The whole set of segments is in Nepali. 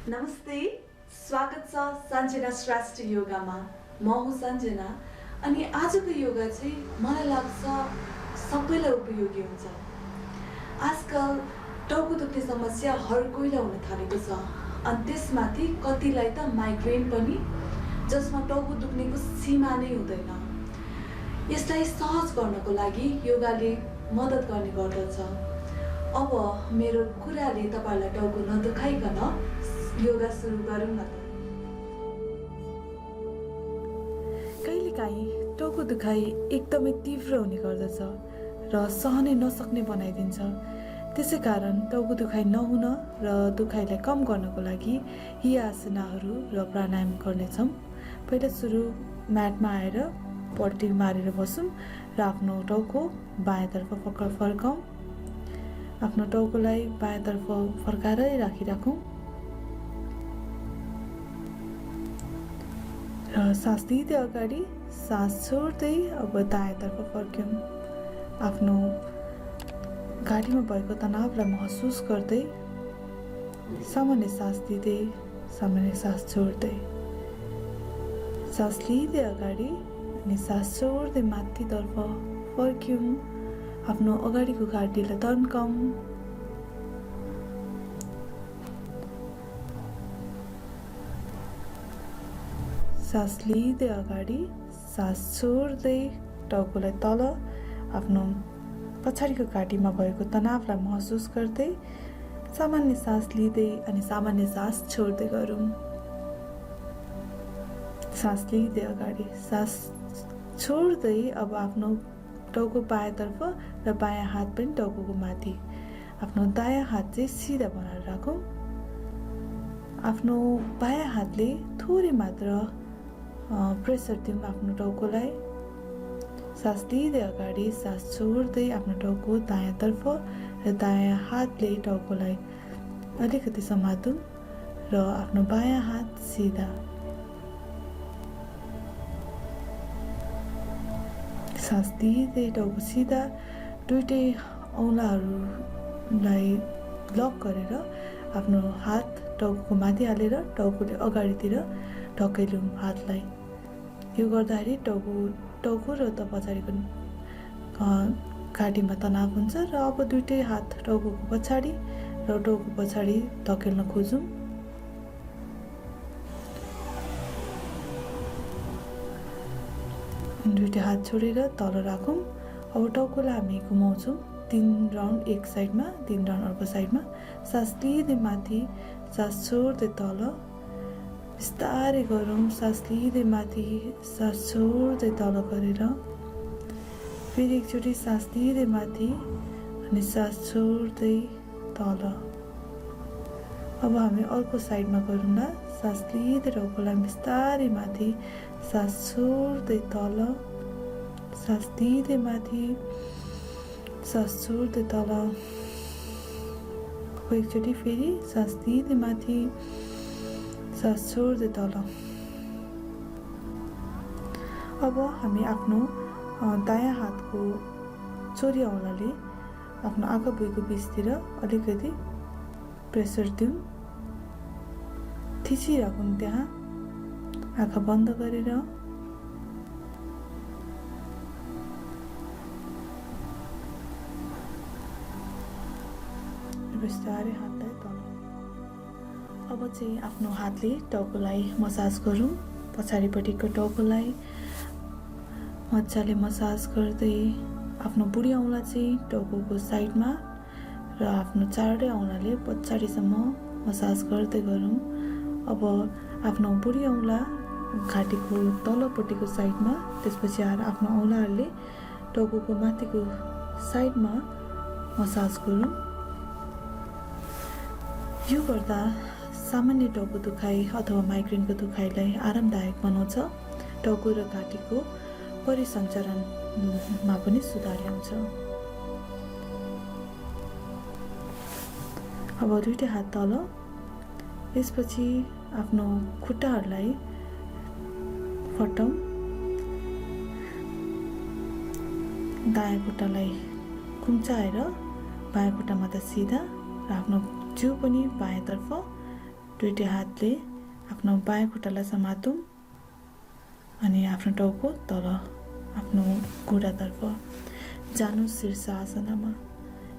नमस्ते, स्वागत छ सञ्जना श्रेष्ठ योगामा। म हुँ सञ्जना अनि आजको योगा चाहिँ मलाई लाग्छ सबैलाई उपयोगी हुन्छ। आजकल टाउको दुख्ने समस्या हर कोहीलाई हुन थालेको छ अनि त्यसमाथि कतिलाई त माइग्रेन पनि, जसमा टाउको दुख्नेको सीमा नै हुँदैन। यसलाई सहज गर्नको लागि योगाले मद्दत गर्ने गर्दछ। अब मेरो कुराले तपाईलाई टाउको नदुखाइकन योगा सुरु गरौँ न त। कहिलेकाहीँ टाउको दुखाइ एकदमै तीव्र हुने गर्दछ र सहनै नसक्ने बनाइदिन्छ। त्यसै कारण टाउको दुखाइ नहुन र दुखाइलाई कम गर्नको लागि यी आसनाहरू र प्राणायाम गर्नेछौँ। पहिला सुरु म्याटमा आएर पट्टी मारेर बसौँ र आफ्नो टाउको बायाँतर्फ फर्काउँ। आफ्नो टाउकोलाई बायाँतर्फ फर्काएरै राखिराखौँ र सास लिँदै अगाडि सास छोड्दै अब दायाँतर्फ फर्क्यौँ। आफ्नो घाँटीमा भएको तनावलाई महसुस गर्दै सामान्य सास लिँदै सामान्य सास छोड्दै, सास लिँदै अगाडि अनि सास छोड्दै माथितर्फ फर्क्यौँ। आफ्नो अगाडिको घाँटीलाई तन्काउँ। सास लिँदै अगाडि सास छोड्दै टाउकोलाई तल, आफ्नो पछाडिको घाँटीमा भएको तनावलाई महसुस गर्दै सामान्य सास लिँदै अनि सामान्य सास छोड्दै गरौँ। सास लिँदै अगाडि सास छोड्दै अब आफ्नो टाउको बायाँतर्फ र बायाँ हात पनि टाउको माथि। आफ्नो दायाँ हात चाहिँ सिधा बनाएर राखौँ। आफ्नो बायाँ हातले थोरै मात्र प्रेसर दिउँ आफ्नो टाउकोलाई। सास लिँदै अगाडि सास छोड्दै आफ्नो टाउको दायाँतर्फ र दायाँ हातले टाउकोलाई अलिकति समातौँ र आफ्नो बायाँ हात सिधा। सास लिँदै टाउको सिधा, दुईटै औँलाहरूलाई लक गरेर आफ्नो हात टाउको माथि हालेर टाउकोले अगाडितिर ढकेलौँ हातलाई। यो गर्दाखेरि टाउको र त पछाडिको घाँटीमा तनाव हुन्छ र अब दुईटै हात टाउकोको पछाडि र टाउको पछाडि धकेल्न खोजौँ। दुईटै हात छोडेर तल राखौँ। अब टाउकोलाई हामी घुमाउँछौँ 3 राउन्ड एक साइडमा, 3 राउन्ड अर्को साइडमा। सास लिँदै माथि, सास छोड्दै तल, बिस्तारै गरौँ। सास लिँदै माथि, सास छोड्दै तल गरेर फेरि एकचोटि सास लिँदै माथि अनि सास छोड्दै तल। अब हामी अर्को साइडमा गरौँ न। सास लिँदै टाउकोलाई बिस्तारै माथि, सास छोड्दै तल, सास लिँदै माथि, सास छोड्दै तल। एकचोटि फेरि सास लिँदै माथि, सास छोड्दै तल। अब हामी आफ्नो दायाँ हातको चोरी औँलाले आफ्नो आँखा भुइँको बिचतिर अलिकति प्रेसर दिउँ, थिचिराखौँ त्यहाँ आँखा बन्द गरेर। बिस्तारै हातलाई तल। अब चाहिँ आफ्नो हातले टाउकोलाई मसाज गरौँ। पछाडिपट्टिको टाउकोलाई मजाले मसाज गर्दै आफ्नो बुढी औँला चाहिँ टाउकोको साइडमा र आफ्नो चारवटै औँलाले पछाडिसम्म मसाज गर्दै गरौँ। अब आफ्नो बुढी औँला घाँटीको तलपट्टिको साइडमा, त्यसपछि आएर आफ्नो औँलाहरूले टाउकोको माथिको साइडमा मसाज गरौँ। यो गर्दा सामान्य टाउको दुखाइ अथवा माइग्रेनको दुखाइलाई आरामदायक बनाउँछ। टाउको र घाँटीको परिसञ्चालनमा पनि सुधार ल्याउँछ। अब दुईटै हात तल, यसपछि आफ्नो खुट्टाहरूलाई फटाउँ। दायाँ खुट्टालाई कुम्चाएर बायाँ खुट्टा मात्र सिधा र आफ्नो जिउ पनि बायाँतर्फ दुईटै हातले आफ्नो बायाँ खुट्टालाई समातौँ अनि आफ्नो टाउको तल आफ्नो घुँडातर्फ जानु शीर्षासनमा।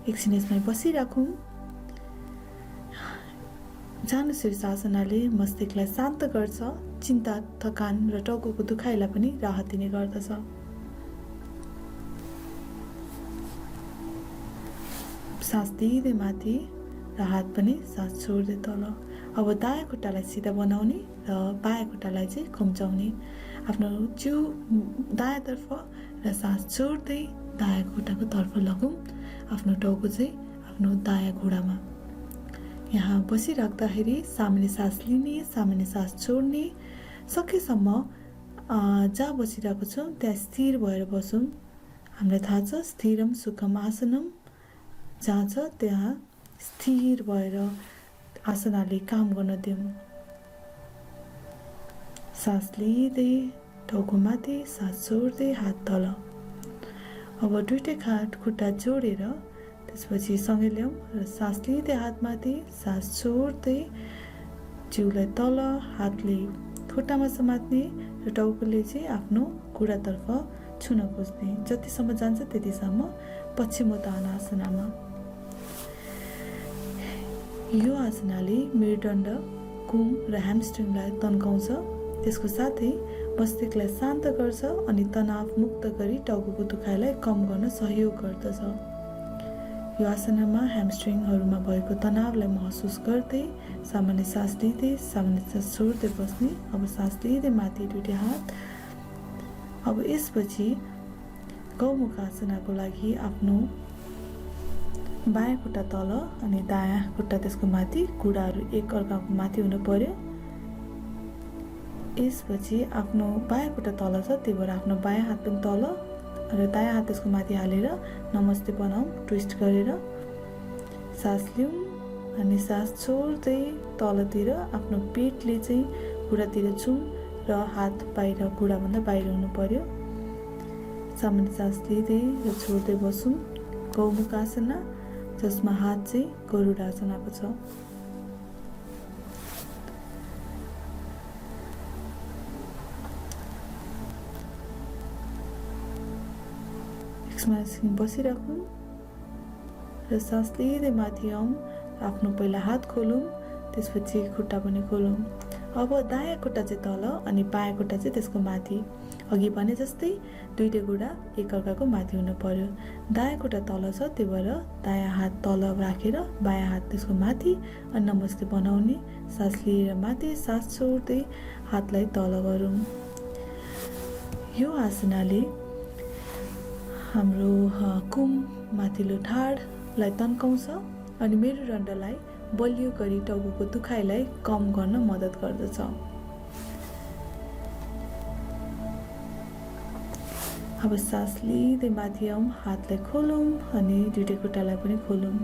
एकछिन यसमै बसिराखौँ। जानु शीर्षासनाले मस्तिष्कलाई शान्त गर्छ, चिन्ता, थकान र टाउको दुखाइलाई पनि राहत दिने गर्दछ। सास दिँदै माथि र हात पनि सास छोड्दै तल। अब दायाँ खुट्टालाई सिधा बनाउने र बायाँ खुट्टालाई चाहिँ खुम्चाउने। आफ्नो जिउ दायाँतर्फ र सास छोड्दै दायाँ खुट्टाको तर्फ लगौँ। आफ्नो टाउको चाहिँ आफ्नो दायाँ घुँडामा। यहाँ बसिराख्दाखेरि सामान्य सास लिने, सामान्य सास छोड्ने। सकेसम्म जहाँ बसिरहेको छौँ त्यहाँ स्थिर भएर बसौँ। हामीलाई थाहा छ स्थिरम सुखम आसनम, जहाँ छ त्यहाँ स्थिर भएर आसनाले काम गर्न दिउँ। सास लिँदै टाउको माथि, सास छोड्दै हात तल। अब दुईटै खुट्टा जोडेर त्यसपछि सँगै ल्याउँ र सास लिँदै हात माथि, सास छोड्दै जिउलाई तल, हातले खुट्टामा समात्ने र टाउकोले चाहिँ आफ्नो घुँडातर्फ छुन खोज्ने। जतिसम्म जान्छ त्यतिसम्म पश्चिमोत्तानासनामा। यो आसनाले मेरुदण्ड, कुम र ह्यामस्ट्रिङलाई तन्काउँछ। त्यसको साथै मस्तिष्कलाई शान्त गर्छ अनि तनाव मुक्त गरी टाउको दुखाइलाई कम गर्न सहयोग गर्दछ। यो आसनामा ह्यामस्ट्रिङहरूमा भएको तनावलाई महसुस गर्दै सामान्य सास लिँदै सामान्य सास छोड्दै बस्ने। अब सास लिँदै माथि दुईटै हात। अब यसपछि गौमुख आसनाको लागि आफ्नो बायाँ खुट्टा तल अनि दायाँ खुट्टा त्यसको माथि, घुँडाहरू एक अर्काको माथि हुनु पर्यो। यसपछि आफ्नो बायाँ खुट्टा तल छ, त्यही भएर आफ्नो बायाँ हात पनि तल र दायाँ हात त्यसको माथि हालेर नमस्ते बनाऊँ ट्विस्ट गरेर। सास लिउँ अनि सास छोड्दै तलतिर आफ्नो पेटले चाहिँ घुँडातिर छौँ र हात बाहिर घुँडाभन्दा बाहिर हुनु पर्यो। सामान्य सास लिँदै र छोड्दै बसौँ। गौमुख आसना, जसमा हात चाहिँ गरुडासनाको छ। बसिराखौँ र सास लिँदै माथि आउँ। आफ्नो पहिला हात खोलौँ, त्यसपछि खुट्टा पनि खोलौँ। अब दायाँ खुट्टा चाहिँ तल अनि बायाँ खुट्टा चाहिँ त्यसको माथि। अघि भने जस्तै दुईटै घुँडा एकअर्काको माथि हुनु पर्यो। दायाँ खुट्टा तल छ, त्यही भएर दायाँ हात तल राखेर बायाँ हात त्यसको माथि अनि नमस्ते बनाउने। सास लिएर माथि, सास छोड्दै हातलाई तल गरौँ। यो आसनाले हाम्रो कुम माथिल्लो ढाडलाई तन्काउँछ अनि मेरुदण्डलाई बलियो गरी टाउको दुखाइलाई कम गर्न मद्दत गर्दछ। अब सास लिँदै माथि आउँ, हातलाई खोलौँ अनि दुईटै खुट्टालाई पनि खोलौँ।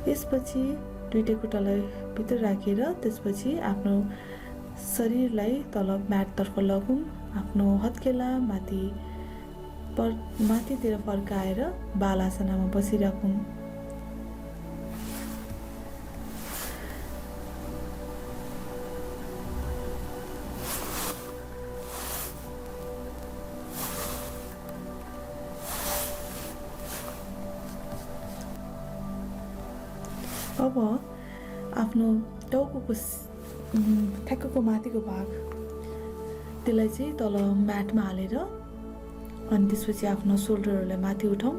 यसपछि दुईटै खुट्टालाई भित्र राखेर त्यसपछि आफ्नो शरीरलाई तल म्याटतर्फ लगौँ। आफ्नो हत्केला माथितिर फर्काएर बालासनामा बसिराखौँ। अब आफ्नो टाउको ठ्याक्कको माथिको भाग त्यसलाई चाहिँ तल म्याटमा हालेर अनि त्यसपछि आफ्नो सोल्डरहरूलाई माथि उठाउँ।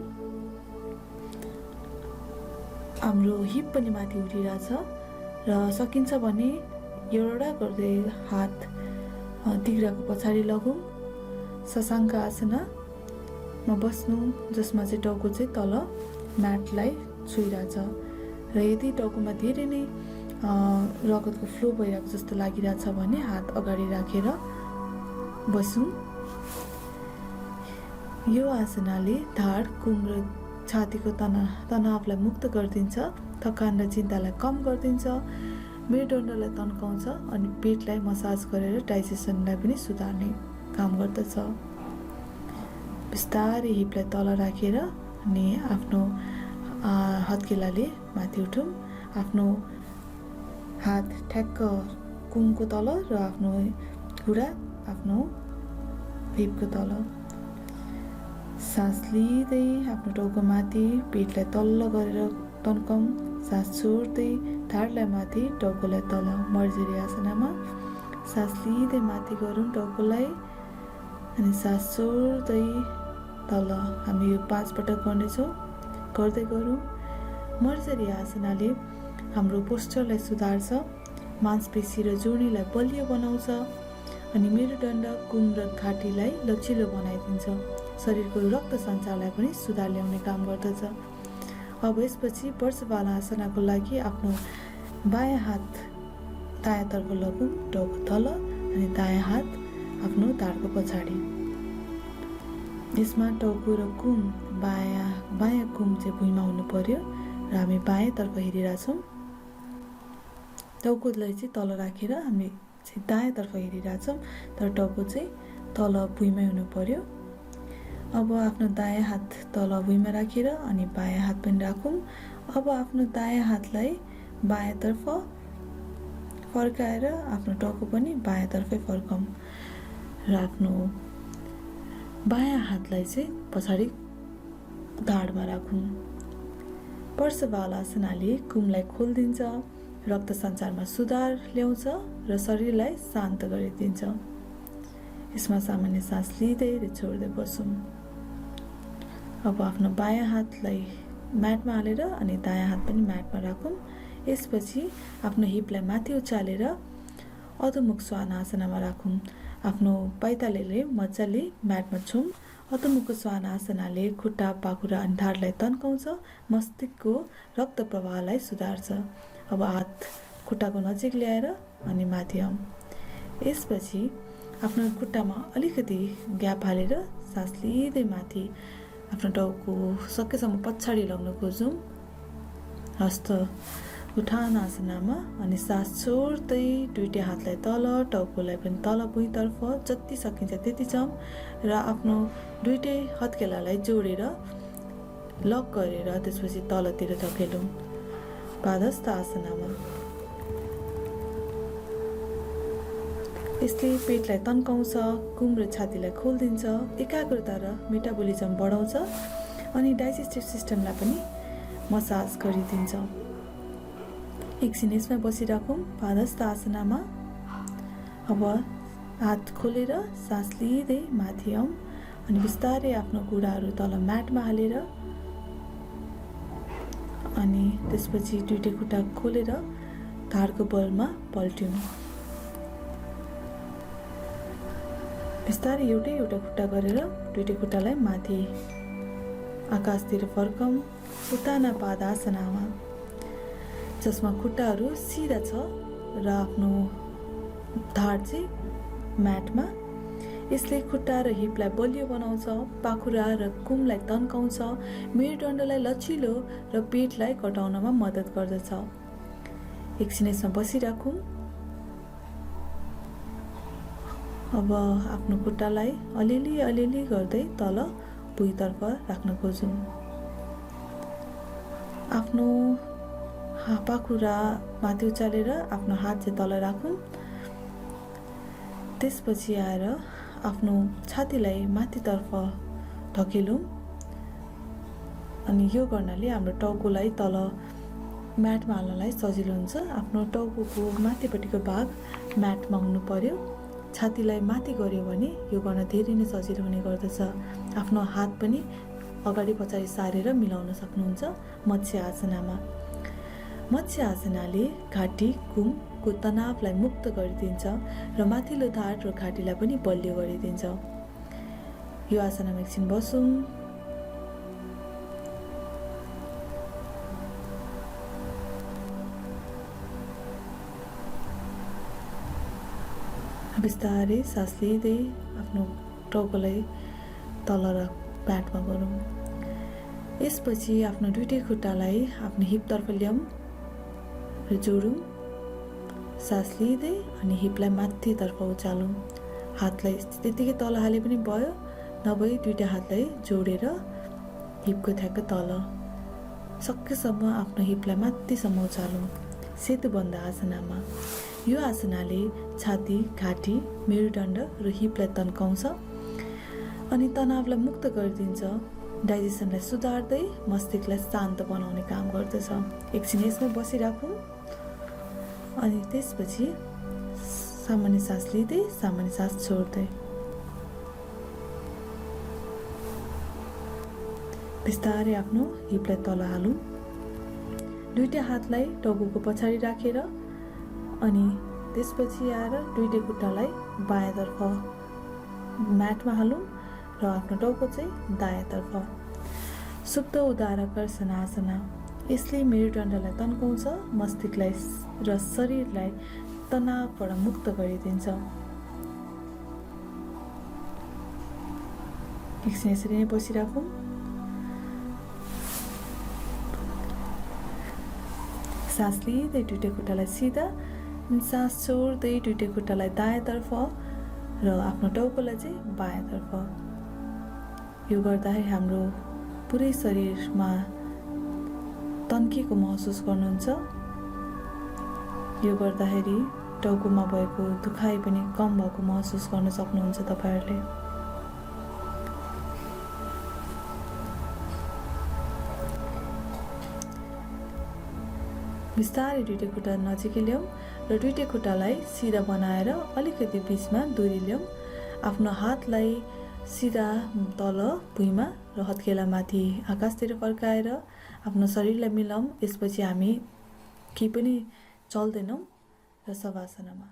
हाम्रो हिप पनि माथि उठिरहेछ र सकिन्छ भने एउटा गर्दै हात तिघ्राको पछाडि लगौँ। शशाङ्क आसनामा बस्नु, जसमा चाहिँ टाउको चाहिँ तल म्याटलाई छुइरहेछ र यदि टाउकोमा धेरै नै रगतको फ्लो भइरहेको जस्तो लागिरहेछ भने हात अगाडि राखेर बसौँ। यो आसनाले ढाड, कुम र छातीको तनावलाई मुक्त गरिदिन्छ, थकान र चिन्तालाई कम गरिदिन्छ, मेरुदण्डलाई तन्काउँछ अनि पेटलाई मसाज गरेर डाइजेसनलाई पनि सुधार्ने काम गर्दछ। बिस्तारै हिपलाई तल राखेर अनि आफ्नो हत्केलाले माथि उठौँ। आफ्नो हात ठ्याक्क कुमको तल र आफ्नो घुँडा आफ्नो हिपको तल। सास लिँदै आफ्नो टाउको माथि, पेटलाई तल्लो गरेर तन्काउँ। सास छोड्दै ढाडलाई माथि, टाउकोलाई तल। मर्जरी आसनामा सास लिँदै माथि गरौँ टाउकोलाई, अनि सास छोड्दै तल। हामी यो 5 पटक गर्नेछौँ, गर्दै गरौँ। मर्जरी आसनाले हाम्रो पोस्चरलाई सुधार्छ, मांसपेशी र जोडीलाई बलियो बनाउँछ, अनि मेरुदण्ड, कुम र घाँटीलाई लचिलो बनाइदिन्छ। शरीरको रक्त सञ्चारलाई पनि सुधार ल्याउने काम गर्दछ। अब यसपछि वर्षबालासनाको लागि आफ्नो बायाँ हात दायाँतर्फ लगौँ, टाउको तल, अनि दायाँ हात आफ्नो ढाडको पछाडि। यसमा टाउको र कुम बायाँ कुम चाहिँ भुइँमा हुनु पर्यो र हामी बायाँतर्फ हेरिरहेछौँ। टाउकोलाई चाहिँ तल राखेर हामी चाहिँ दायाँतर्फ हेरिरहेछौँ, तर टाउको चाहिँ तल भुइँमै हुनु पर्यो। अब आफ्नो दायाँ हात तल भुइँमा राखेर अनि बायाँ हात पनि राखौँ। अब आफ्नो दायाँ हातलाई बायाँतर्फ फर्काएर आफ्नो टाउको पनि बायाँतर्फै फर्काउँ र आफ्नो बायाँ हातलाई चाहिँ पछाडि ढाडमा राखौँ। वर्षबालासनाले कुमलाई खोलिदिन्छ, रक्त सञ्चारमा सुधार ल्याउँछ र शरीरलाई शान्त गरिदिन्छ। यसमा सामान्य सास लिँदै र छोड्दै बसौँ। अब आफ्नो बायाँ हातलाई म्याटमा हालेर अनि दायाँ हात पनि म्याटमा राखौँ। यसपछि आफ्नो हिपलाई माथि उचालेर अधोमुख श्वानासनामा राखौँ। आफ्नो पाइताले मजाले म्याटमा छौँ। अधोमुख श्वानासनाले खुट्टा, पाखुरा अनि ढाडलाई तन्काउँछ, मस्तिष्कको रक्त प्रवाहलाई सुधार्छ। अब हात खुट्टाको नजिक ल्याएर अनि माथि आउँ। यसपछि आफ्नो खुट्टामा अलिकति ग्याप हालेर सास लिँदै माथि आफ्नो टाउको सकेसम्म पछाडि लग्न खोजौँ, हस्त उठान आसनामा। अनि सास छोड्दै दुईटै हातलाई तल, टाउकोलाई पनि तल भुइँतर्फ जति सकिन्छ त्यति जाउँ र आफ्नो दुईटै हत्केलालाई जोडेर लक गरेर त्यसपछि तलतिर धकेलौँ पादस्थ आसनामा। यसले पेटलाई तन्काउँछ, कुम र छातीलाई खोलिदिन्छ, एकाग्रता र मेटाबोलिजम बढाउँछ अनि डाइजेस्टिभ सिस्टमलाई पनि मसाज गरिदिन्छ। एकछिन यसमा बसिराखौँ पादस्थ आसनामा। अब हात खोलेर सास लिँदै माथि आउँ अनि बिस्तारै आफ्नो घुँडाहरू तल म्याटमा हालेर अनि त्यसपछि दुईटै खुट्टा खोलेर ढाडको बलमा पल्ट्यौँ। बिस्तारै एउटा खुट्टा गरेर दुईटै खुट्टालाई माथि आकाशतिर फर्काउँ उत्ताना पादासनामा, जसमा खुट्टाहरू सिधा छ र आफ्नो ढाड चाहिँ म्याटमा। यसले खुट्टा र हिपलाई बलियो बनाउँछ, पाखुरा र कुमलाई तन्काउँछ, मेरुदण्डलाई लचिलो र पेटलाई घटाउनमा मद्दत गर्दछ। एकछिन यसमा बसिराखौँ। अब आफ्नो खुट्टालाई अलिअलि गर्दै तल भुइँतर्फ राख्न खोजौँ। आफ्नो पाखुरा माथि उचालेर आफ्नो हात चाहिँ तल राखौँ। त्यसपछि आएर आफ्नो छातीलाई माथितर्फ धकेलौँ अनि यो गर्नाले हाम्रो टाउकोलाई तल म्याटमा हाल्नलाई सजिलो हुन्छ। आफ्नो टाउकोको माथिपट्टिको भाग म्याटमा हुनु पर्यो। छातीलाई माथि गऱ्यो भने यो गर्न धेरै नै सजिलो हुने गर्दछ। आफ्नो हात पनि अगाडि पछाडि सारेर मिलाउन सक्नुहुन्छ मत्स्य आसनामा। मत्स्य आसनाले घाँटी, कुमको तनावलाई मुक्त गरिदिन्छ र माथिल्लो ढाड र घाँटीलाई पनि बलियो गरिदिन्छ। यो आसनामा एकछिन बसौँ। बिस्तारै सास लिँदै आफ्नो टाउकोलाई तल र ब्याटमा गरौँ। यसपछि आफ्नो दुईटै खुट्टालाई आफ्नो हिपतर्फ ल्याउँ र जोडौँ। सास लिँदै अनि हिपलाई माथितर्फ उचालौँ। हातलाई त्यतिकै तल हाले पनि भयो, नभए दुईटा हातलाई जोडेर हिपको ठ्याक्क तल सकेसम्म आफ्नो हिपलाई माथिसम्म उचालौँ। सेतुबन्ध आसनामा। यो आसनाले छाती, घाँटी, मेरुदण्ड र हिपलाई तन्काउँछ अनि तनावलाई मुक्त गरिदिन्छ। डाइजेसनलाई सुधार्दै मस्तिष्कलाई शान्त बनाउने काम गर्दछ। एकछिन यसमै बसिराखौँ अनि त्यसपछि सामान्य सास लिँदै सामान्य सास छोड्दै बिस्तारै आफ्नो हिपलाई तल हालौँ। दुईटा हातलाई टाउको पछाडि राखेर अनि त्यसपछि आएर दुईटै खुट्टालाई बायाँतर्फ म्याटमा हालौँ र आफ्नो टाउको चाहिँ दायाँतर्फ। सुप्त उदारकर्षण आसना। यसले मेरुदण्डलाई तन्काउँछ, मस्तिष्कलाई र शरीरलाई तनावबाट मुक्त गरिदिन्छ। एकछिन यसरी नै बसिराखौँ। सास लिँदै दुईटै खुट्टालाई सिधा, सास छोड्दै दुईटै खुट्टालाई दायाँतर्फ र आफ्नो टाउकोलाई चाहिँ बायाँतर्फ। यो गर्दाखेरि हाम्रो पुरै शरीरमा तन्केको महसुस गर्नुहुन्छ। यो गर्दाखेरि टाउकोमा भएको दुखाइ पनि कम भएको महसुस गर्न सक्नुहुन्छ तपाईहरूले। बिस्तारै दुईटै खुट्टा नजिकै ल्याउँ र दुईटै खुट्टालाई सिधा बनाएर अलिकति बिचमा दूरी ल्याउँ। आफ्नो हातलाई सिधा तल भुइँमा र हत्केला माथि आकाशतिर फर्काएर आफ्नो शरीरलाई मिलाउँ। यसपछि हामी केही पनि चल्दैनौँ र शवासनामा।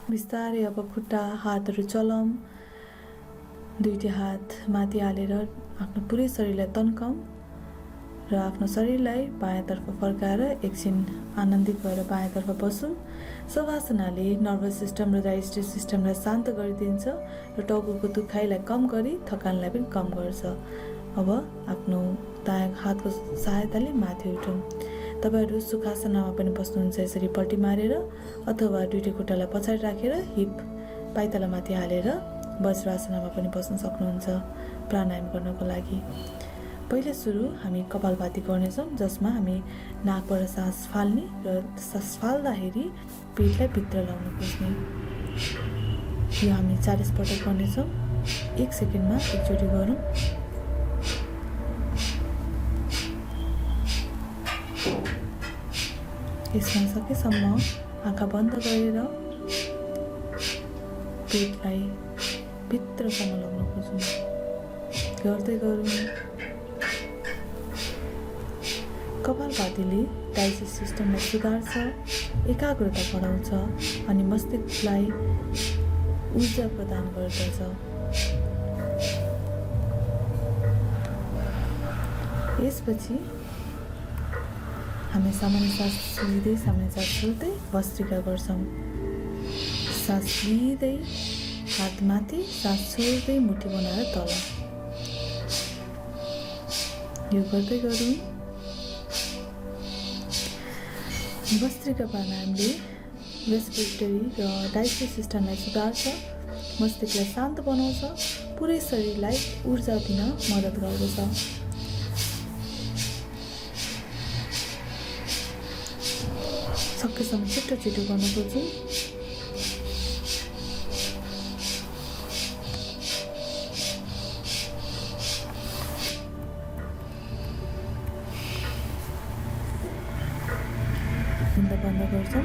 बिस्तारै अब खुट्टा हातहरू चलाऊँ। दुईटै हात माथि हालेर आफ्नो पुरै शरीरलाई तन्काऊँ र आफ्नो शरीरलाई बायाँतर्फ फर्काएर एकछिन आनन्दित भएर बायाँतर्फ बसौँ। शवासनाले नर्भस सिस्टम र डाइजेस्टिभ सिस्टमलाई शान्त गरिदिन्छ र टाउकोको दुखाइलाई कम गरी थकानलाई पनि कम गर्छ। अब आफ्नो दायाँ हातको सहायताले माथि उठौँ। तपाईहरू सुखासनमा पनि बस्नुहुन्छ, यसरी पल्टी मारेर अथवा दुईटै खुट्टालाई पछाडि राखेर हिप पाइताला माथि हालेर वज्रासनमा पनि बस्न सक्नुहुन्छ प्राणायाम गर्नको लागि। पहिले सुरु हामी कपालभाती गर्नेछौँ, जसमा हामी नाकबाट सास फाल्ने र सास फाल्दाखेरि पेटलाई भित्र लाउनु खोज्ने। यो हामी 40 पटक गर्नेछौँ। 1 सेकेन्डमा एकचोटि गरौँ। यसमा सकेसम्म आँखा बन्द गरेर पेटलाई भित्रसम्म लाउन खोज्नु। गर्दै गरौँ। कपालभातीले डाइजेस्ट सिस्टमलाई सुधार्छ, एकाग्रता बढाउँछ अनि मस्तिष्कलाई ऊर्जा प्रदान गर्दछ। यसपछि हामी सामान्य सास लिँदै सामान्य सास छोड्दै भस्त्रिका गर्छौँ। सास लिँदै हात माथि, सास छोड्दै मुठी बनाएर तल। यो गर्दै गरौँ। भस्त्रिका प्राणायामले रेस्पिरेटरी र डाइजेस्टिभ सिस्टमलाई सुधार्छ, मस्तिष्कलाई शान्त बनाउँछ, पुरै शरीरलाई ऊर्जा दिन मद्दत गर्दछ। सकेसम्म छिटो छिटो गर्न खोज्छौँ। बन्द गर्छौँ।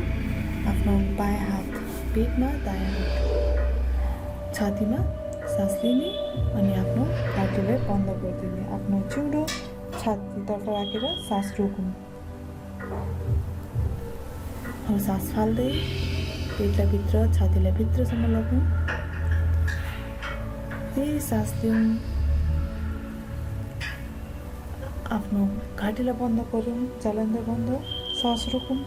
आफ्नो बायाँ हात पेटमा, दायाँ हात छातीमा सास लिने अनि आफ्नो घाँटीलाई बन्द गरिदिने। आफ्नो चिउडो छातीतर्फ राखेर सास रोकौँ। अब सास फाल्दै पेटलाई भित्र, छातीलाई भित्रसम्म लगौँ। फेरि सास लिउँ। आफ्नो घाँटीलाई बन्द गरौँ, जलन्धर बन्द, सास रोकौँ।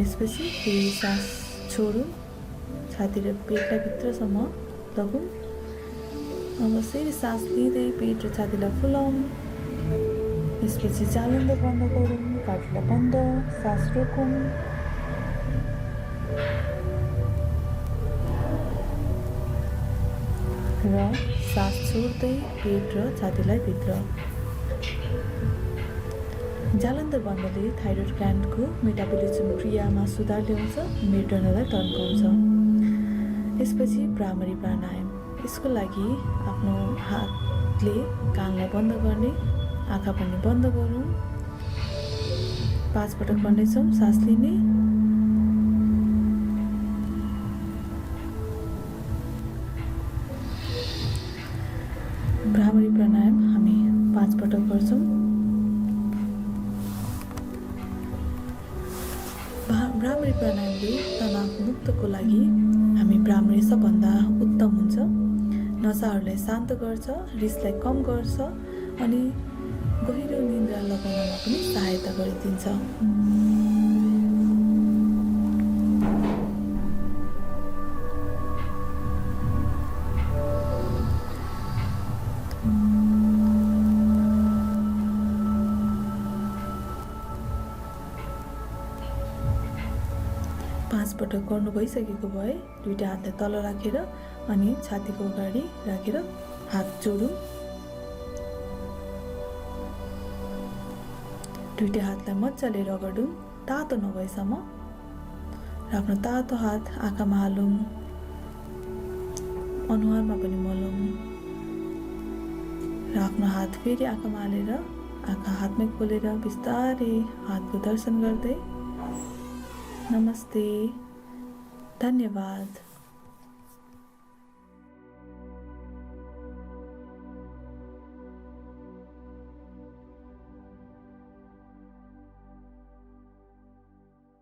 यसपछि फेरि सास छोडौँ, छाती र पेटलाई भित्रसम्म लगौँ। अब फेरि सास लिँदै पेट र छातीलाई फुलाउँ। यसपछि जालन्धर बन्द गरौँ, घाँटीलाई बन्द, सास रोकौँ। र सास छोड्दै पेट र छातीलाई भित्र। जालन्धर बन्दले थाइरोइड ग्ल्यान्डको मेटाबोलिज्म क्रियामा सुधार ल्याउँछ, मेरुदण्डलाई तन्काउँछ। यसपछि भ्रामरी प्राणायाम। यसको लागि आफ्नो हातले कानलाई बन्द गर्ने, आँखा पनि बन्द गरौँ। 5 पटक गर्नेछौँ। सास लिने, भ्रामरी प्राणायाम हामी 5 पटक गर्छौँ। भ्रामरी प्राणायामले तनाव मुक्तको लागि हामी भ्रामरी सबभन्दा उत्तम हुन्छ। नसाहरूलाई शान्त गर्छ, रिसलाई कम गर्छ अनि गहिरो निन्द्रा लगाउनमा पनि सहायता गरिदिन्छ। पाँच पटक गर्नु भइसकेको भए दुईटा हातलाई तल राखेर अनि छातीको अगाडि राखेर हात जोडौँ। दुईटा हातलाई मजाले रगडौँ तातो नभएसम्म र आफ्नो तातो हात आँखामा हालौँ, अनुहारमा पनि मलौँ र आफ्नो हात फेरि आँखामा हालेर आँखा हातमै खोलेर बिस्तारै हातको दर्शन गर्दै नमस्ते, धन्यवाद।